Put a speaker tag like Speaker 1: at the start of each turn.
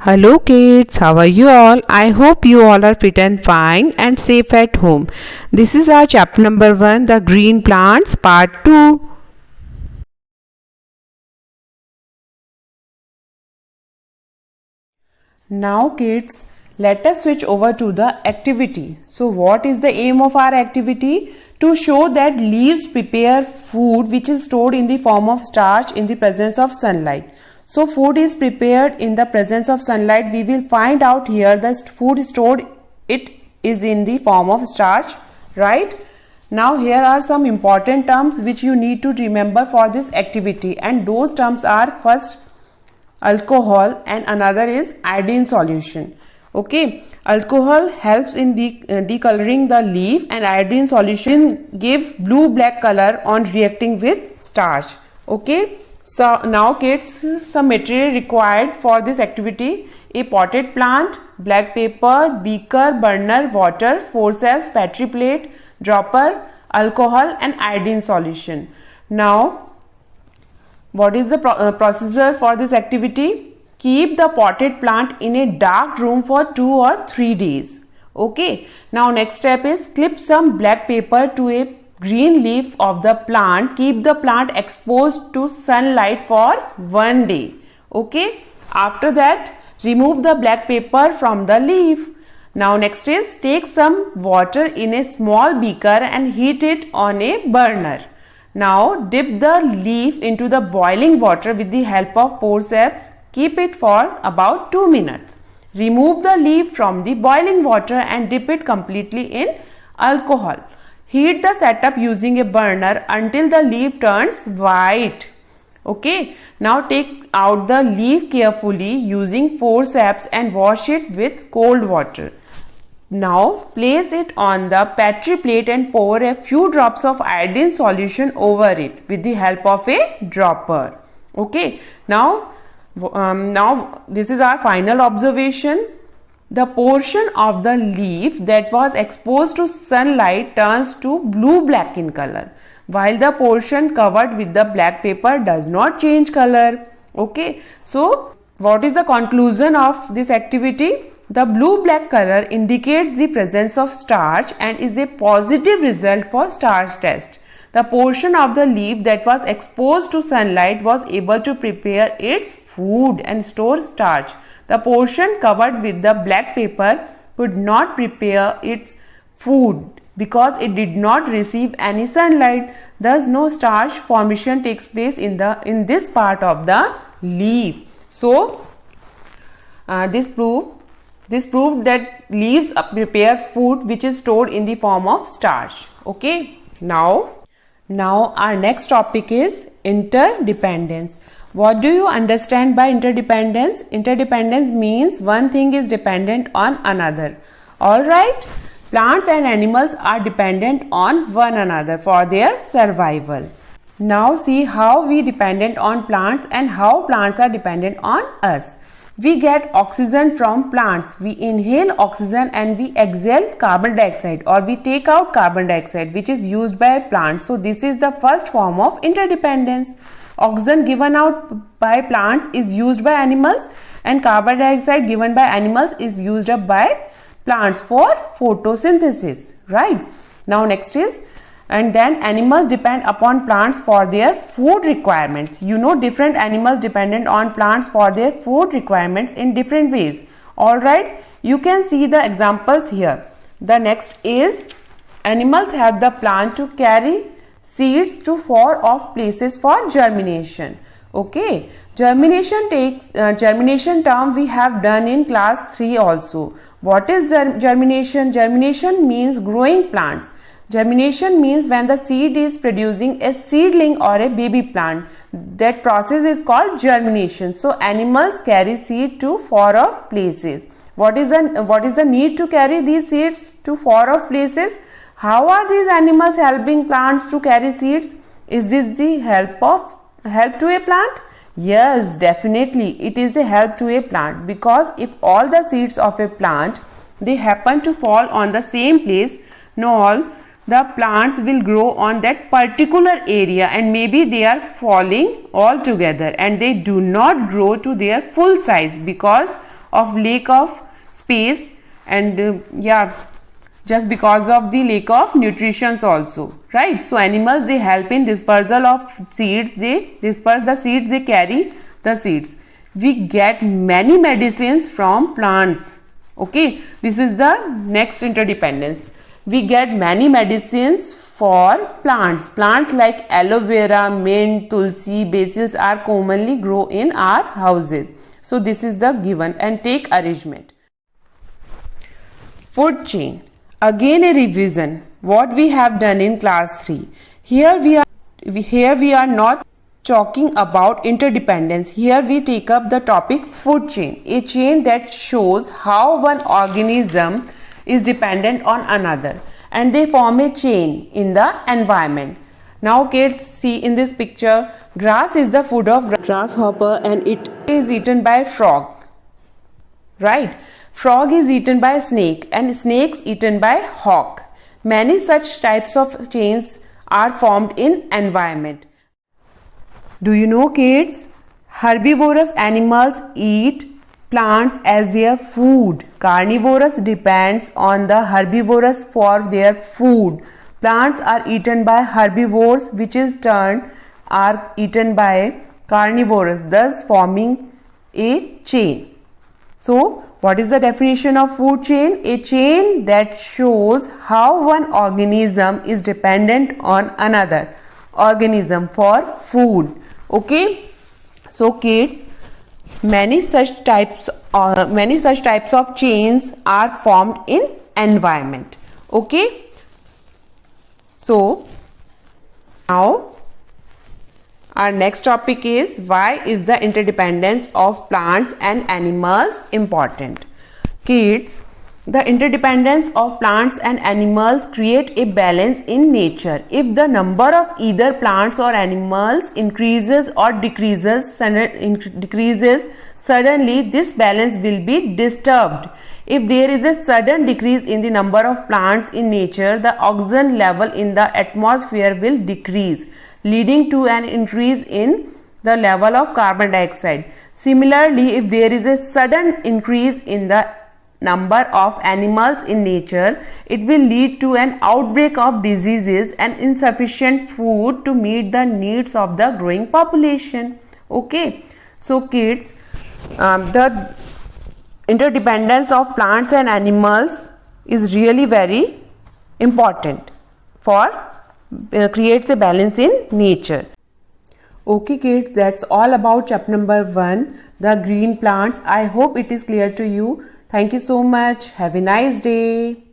Speaker 1: Hello kids, how are you all? I hope you all are fit and fine and safe at home. This is our chapter number 1, the green plants part 2. Now kids, let us switch over to the activity. So what is the aim of our activity? To show that leaves prepare food which is stored in the form of starch in the presence of sunlight. So food is prepared in the presence of sunlight. We will find out here the food stored, it is in the form of starch, right? Now here are some important terms which you need to remember for this activity, and those terms are: first alcohol and another is iodine solution. Okay, alcohol helps in decoloring the leaf and iodine solution give blue black color on reacting with starch. Okay, so now kids, some material required for this activity: a potted plant, black paper, beaker, burner, water, forceps, petri plate, dropper, alcohol and iodine solution. Now what is the procedure for this activity? Keep the potted plant in a dark room for 2 or 3 days. Okay. Now next step is clip some black paper to a green leaf of the plant. Keep the plant exposed to sunlight for 1 day. Okay. After that, remove the black paper from the leaf. Now next is take some water in a small beaker and heat it on a burner. Now dip the leaf into the boiling water with the help of forceps. Keep it for about 2 minutes. Remove the leaf from the boiling water and dip it completely in alcohol. Heat the setup using a burner until the leaf turns white. Okay. Now take out the leaf carefully using forceps and wash it with cold water. Now place it on the petri plate and pour a few drops of iodine solution over it with the help of a dropper. Okay. Now this is our final observation. The portion of the leaf that was exposed to sunlight turns to blue black in color, while the portion covered with the black paper does not change color. Okay. So what is the conclusion of this activity? The blue black color indicates the presence of starch and is a positive result for starch test. The portion of the leaf that was exposed to sunlight was able to prepare its food and store starch. The portion covered with the black paper could not prepare its food because it did not receive any sunlight. Thus no starch formation takes place in this part of the leaf. So this proved that leaves prepare food which is stored in the form of starch. Okay. Now our next topic is interdependence. What do you understand by interdependence? Interdependence means one thing is dependent on another. Alright. Plants and animals are dependent on one another for their survival. Now see how we dependent on plants and how plants are dependent on us. We get oxygen from plants. We inhale oxygen and we exhale carbon dioxide, or we take out carbon dioxide which is used by plants. So this is the first form of interdependence. Oxygen given out by plants is used by animals, and carbon dioxide given by animals is used up by plants for photosynthesis, right? Now next is, and then animals depend upon plants for their food requirements. You know, different animals dependent on plants for their food requirements in different ways. Alright, you can see the examples here. The next is, animals help the plant to carry seeds to far off places for germination. Okay, germination term we have done in class 3 also. What is germination? Germination means growing plants. Germination means when the seed is producing a seedling or a baby plant. That process is called germination. So animals carry seed to far off places. What is the need to carry these seeds to far off places? How are these animals helping plants to carry seeds? Is this the help to a plant? Yes, definitely it is a help to a plant, because if all the seeds of a plant they happen to fall on the same place, the plants will grow on that particular area, and maybe they are falling all together and they do not grow to their full size because of lack of space and just because of the lack of nutrition also, right? So animals, they help in dispersal of seeds, they disperse the seeds, they carry the seeds. We get many medicines from plants. Okay, this is the next interdependence. We get many medicines for plants. Plants like aloe vera, mint, tulsi, basils are commonly grow in our houses. So this is the given and take arrangement. Food chain. Again a revision. What we have done in class 3. Here we are not talking about interdependence. Here we take up the topic food chain. A chain that shows how one organism is dependent on another, and they form a chain in the environment. Now kids, see in this picture, grass is the food of grasshopper and it is eaten by frog, right? Frog is eaten by snake and snakes eaten by hawk. Many such types of chains are formed in environment. Do you know kids? Herbivorous animals eat plants as their food. Carnivorous depends on the herbivorous for their food. Plants are eaten by herbivores, which in turn are eaten by carnivores, thus forming a chain. So, what is the definition of food chain? A chain that shows how one organism is dependent on another organism for food. Okay, so kids, many such types of chains are formed in environment. Okay, so now our next topic is, why is the interdependence of plants and animals important? Kids, the interdependence of plants and animals create a balance in nature. If the number of either plants or animals increases or decreases suddenly, this balance will be disturbed. If there is a sudden decrease in the number of plants in nature, the oxygen level in the atmosphere will decrease, leading to an increase in the level of carbon dioxide. Similarly, if there is a sudden increase in the number of animals in nature, it will lead to an outbreak of diseases and insufficient food to meet the needs of the growing population. Okay, so kids, the interdependence of plants and animals is really very important for creates a balance in nature. Okay kids, that's all about chapter number 1, the green plants. I hope it is clear to you. Thank you so much. Have a nice day.